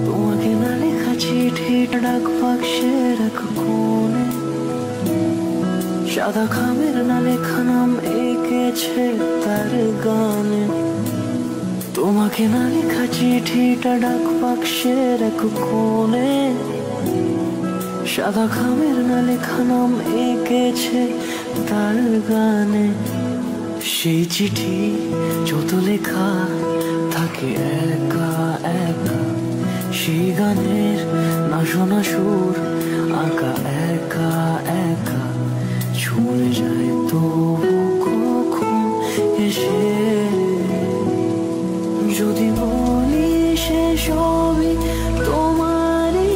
তোমাকে না লেখা চিঠিটা ডাক বাক্সের এক কোণে, সাদা খামের না লেখা নাম এঁকেছে তার গানে। তোমাকে না লেখা চিঠিটা ডাক বাক্সের এক কোণে, সাদা খামের না লেখা নাম এঁকেছে তার গানে। সেই চিঠি যত লেখা থাকে একা একা, সেই গানের না শোনা সুর আঁকা একা একা, ছুঁয়ে যায় তবু কখন এসে। যদি বলি সে সবই তোমারই,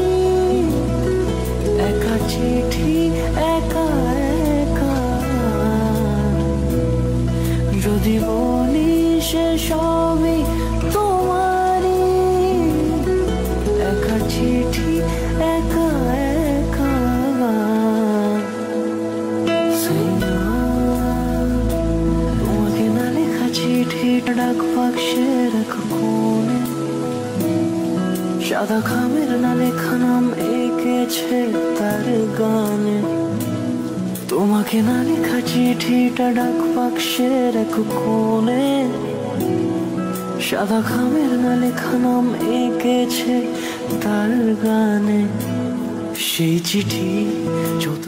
একা চিঠি একা একা। যদি বলি সে সবই তোমারই, একা চিঠি একা একা। তোমাকে না লেখা চিঠিটা ডাক বাক্সের এক কোণে, সাদা খামের না লেখা নাম এঁকেছে তার গানে। তোমাকে না লেখা চিঠিটা ডাক বাক্সের এক কোণে, সাদা খামের না লেখা নাম এঁকেছে তার গানে। সেই চিঠি যত